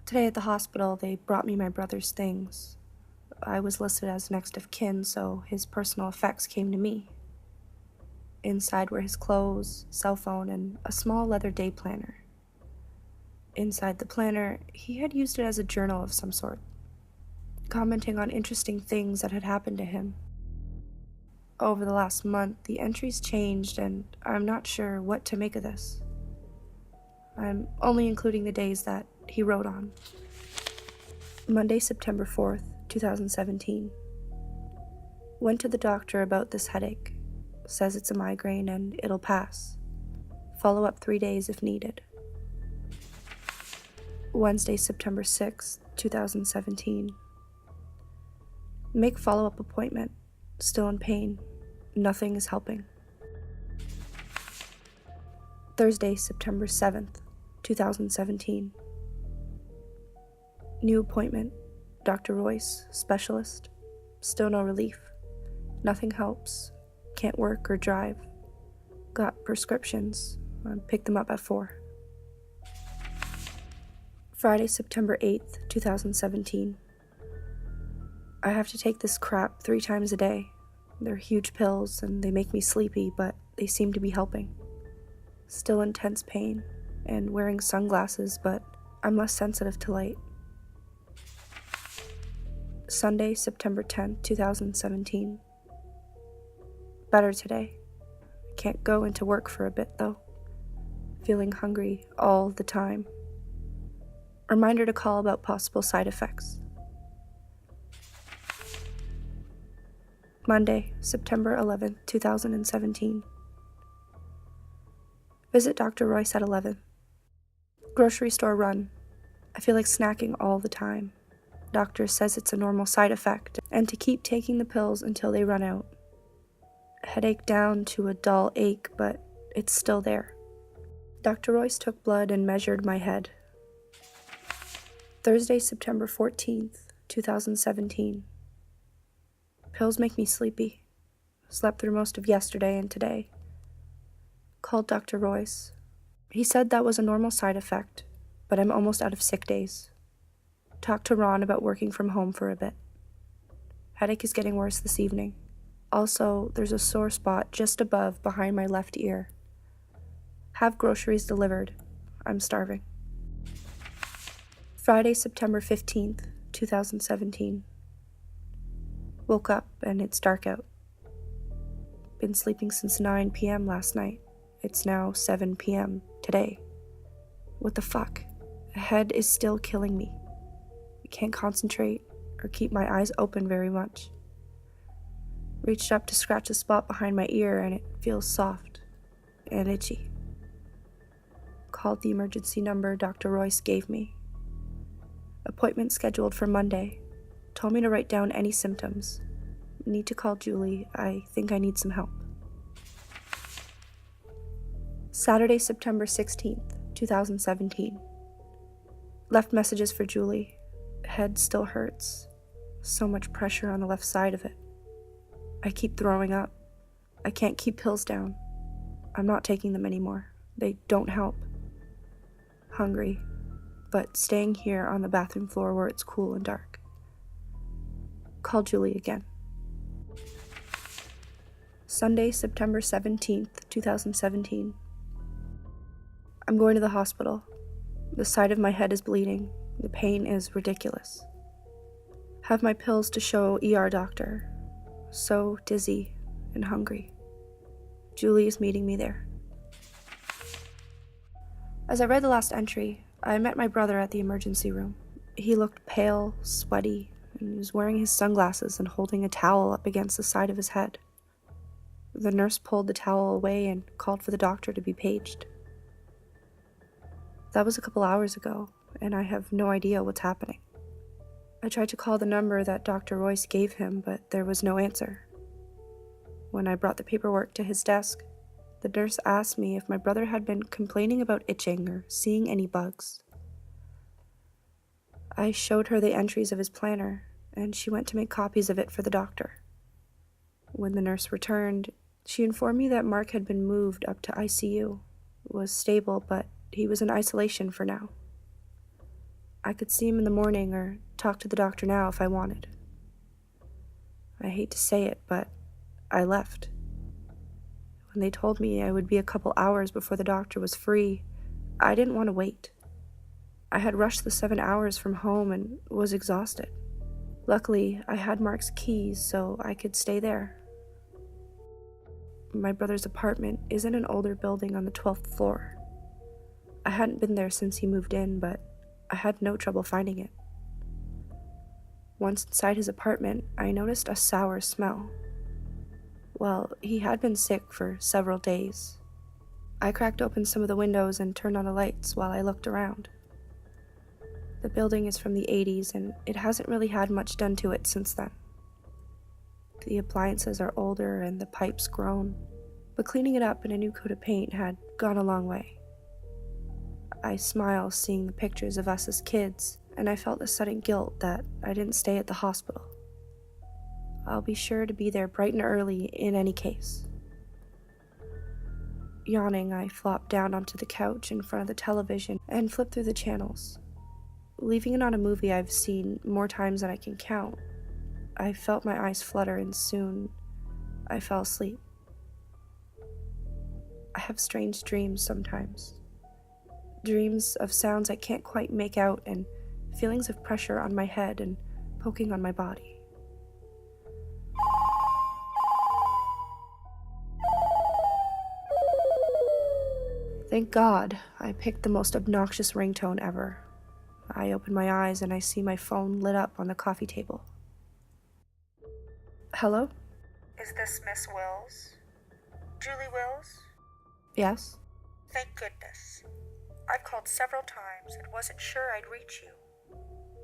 Today at the hospital, they brought me my brother's things. I was listed as next of kin, so his personal effects came to me. Inside were his clothes, cell phone, and a small leather day planner. Inside the planner, he had used it as a journal of some sort, commenting on interesting things that had happened to him. Over the last month, the entries changed, and I'm not sure what to make of this. I'm only including the days that he wrote on. Monday, September 4th, 2017. Went to the doctor about this headache. Says it's a migraine and it'll pass. Follow up 3 days if needed. Wednesday, September 6th, 2017. Make follow-up appointment. Still in pain. Nothing is helping. Thursday, September 7th, 2017. New appointment. Dr. Royce, specialist. Still no relief. Nothing helps. Can't work or drive. Got prescriptions. I picked them up at 4. Friday, September 8th, 2017. I have to take this crap 3 times a day. They're huge pills and they make me sleepy, but they seem to be helping. Still intense pain and wearing sunglasses, but I'm less sensitive to light. Sunday, September 10th, 2017. Better today. Can't go into work for a bit though. Feeling hungry all the time. Reminder to call about possible side effects. Monday, September 11th, 2017. Visit Dr. Royce at 11. Grocery store run. I feel like snacking all the time. Doctor says it's a normal side effect and to keep taking the pills until they run out. Headache down to a dull ache, but it's still there. Dr. Royce took blood and measured my head. Thursday, September 14th, 2017. Pills make me sleepy. Slept through most of yesterday and today. Called Dr. Royce. He said that was a normal side effect, but I'm almost out of sick days. Talked to Ron about working from home for a bit. Headache is getting worse this evening. Also, there's a sore spot just above behind my left ear. Have groceries delivered. I'm starving. Friday, September 15th, 2017. Woke up and it's dark out. Been sleeping since 9 p.m. last night. It's now 7 p.m. today. What the fuck? The head is still killing me. I can't concentrate or keep my eyes open very much. Reached up to scratch a spot behind my ear and it feels soft and itchy. Called the emergency number Dr. Royce gave me. Appointment scheduled for Monday. Told me to write down any symptoms. Need to call Julie. I think I need some help. Saturday, September 16th, 2017. Left messages for Julie. Head still hurts. So much pressure on the left side of it. I keep throwing up. I can't keep pills down. I'm not taking them anymore. They don't help. Hungry, but staying here on the bathroom floor where it's cool and dark. Call Julie again. Sunday, September 17th, 2017. I'm going to the hospital. The side of my head is bleeding. The pain is ridiculous. Have my pills to show ER doctor. So dizzy and hungry. Julie is meeting me there. As I read the last entry, I met my brother at the emergency room. He looked pale, sweaty, and was wearing his sunglasses and holding a towel up against the side of his head. The nurse pulled the towel away and called for the doctor to be paged. That was a couple hours ago, and I have no idea what's happening. I tried to call the number that Dr. Royce gave him, but there was no answer. When I brought the paperwork to his desk, the nurse asked me if my brother had been complaining about itching or seeing any bugs. I showed her the entries of his planner, and she went to make copies of it for the doctor. When the nurse returned, she informed me that Mark had been moved up to ICU, was stable, but he was in isolation for now. I could see him in the morning or talk to the doctor now if I wanted. I hate to say it, but I left. When they told me I would be a couple hours before the doctor was free, I didn't want to wait. I had rushed the 7 hours from home and was exhausted. Luckily, I had Mark's keys so I could stay there. My brother's apartment is in an older building on the 12th floor. I hadn't been there since he moved in, but I had no trouble finding it. Once inside his apartment, I noticed a sour smell. Well, he had been sick for several days. I cracked open some of the windows and turned on the lights while I looked around. The building is from the 80s, and it hasn't really had much done to it since then. The appliances are older and the pipes grown, but cleaning it up in a new coat of paint had gone a long way. I smile seeing the pictures of us as kids, and I felt a sudden guilt that I didn't stay at the hospital. I'll be sure to be there bright and early in any case. Yawning, I flopped down onto the couch in front of the television and flipped through the channels. Leaving it on a movie I've seen more times than I can count, I felt my eyes flutter and soon I fell asleep. I have strange dreams sometimes. Dreams of sounds I can't quite make out and feelings of pressure on my head and poking on my body. Thank God I picked the most obnoxious ringtone ever. I open my eyes and I see my phone lit up on the coffee table. Hello? Is this Miss Wills? Julie Wills? Yes? Thank goodness. I've called several times and wasn't sure I'd reach you.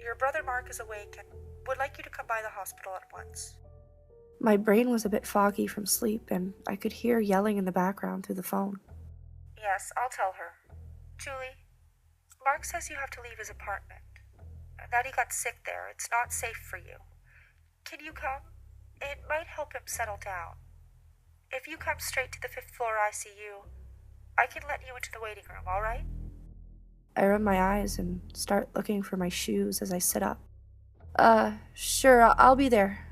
Your brother Mark is awake and would like you to come by the hospital at once. My brain was a bit foggy from sleep and I could hear yelling in the background through the phone. Yes, I'll tell her. Julie, Mark says you have to leave his apartment. That he got sick there. It's not safe for you. Can you come? It might help him settle down. If you come straight to the 5th floor ICU, I can let you into the waiting room, all right? I rub my eyes and start looking for my shoes as I sit up. Sure, I'll be there.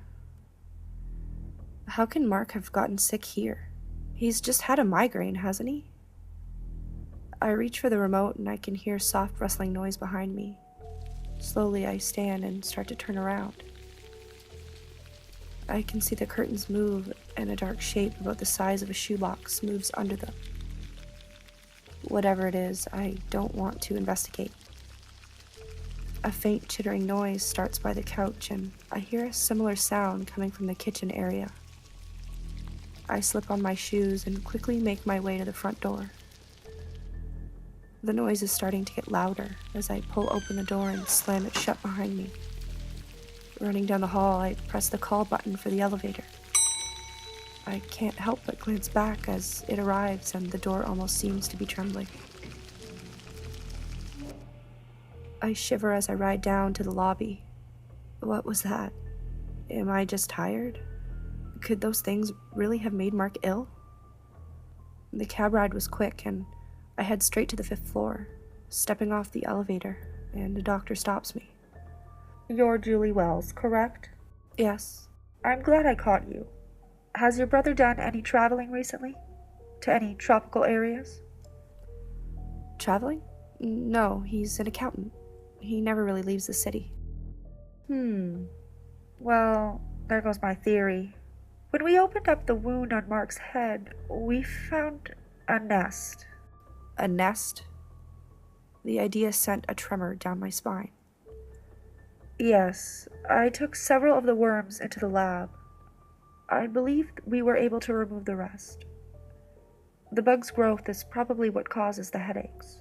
How can Mark have gotten sick here? He's just had a migraine, hasn't he? I reach for the remote and I can hear soft rustling noise behind me. Slowly I stand and start to turn around. I can see the curtains move and a dark shape about the size of a shoebox moves under them. Whatever it is, I don't want to investigate. A faint chittering noise starts by the couch and I hear a similar sound coming from the kitchen area. I slip on my shoes and quickly make my way to the front door. The noise is starting to get louder as I pull open the door and slam it shut behind me. Running down the hall, I press the call button for the elevator. I can't help but glance back as it arrives and the door almost seems to be trembling. I shiver as I ride down to the lobby. What was that? Am I just tired? Could those things really have made Mark ill? The cab ride was quick and I head straight to the 5th floor, stepping off the elevator, and a doctor stops me. You're Julie Wells, correct? Yes. I'm glad I caught you. Has your brother done any traveling recently? To any tropical areas? Traveling? No, he's an accountant. He never really leaves the city. Well, there goes my theory. When we opened up the wound on Mark's head, we found a nest. A nest? The idea sent a tremor down my spine. Yes, I took several of the worms into the lab. I believe we were able to remove the rest. The bug's growth is probably what causes the headaches.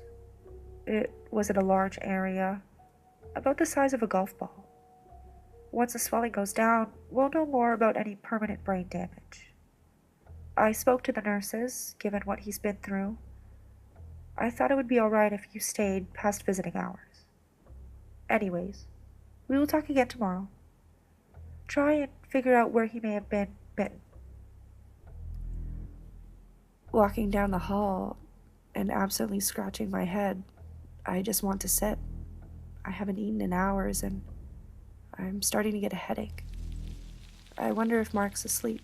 It was in a large area, about the size of a golf ball. Once the swelling goes down, we'll know more about any permanent brain damage. I spoke to the nurses, given what he's been through. I thought it would be all right if you stayed past visiting hours. Anyways, we will talk again tomorrow. Try and figure out where he may have been bitten. Walking down the hall and absently scratching my head, I just want to sit. I haven't eaten in hours, and I'm starting to get a headache. I wonder if Mark's asleep.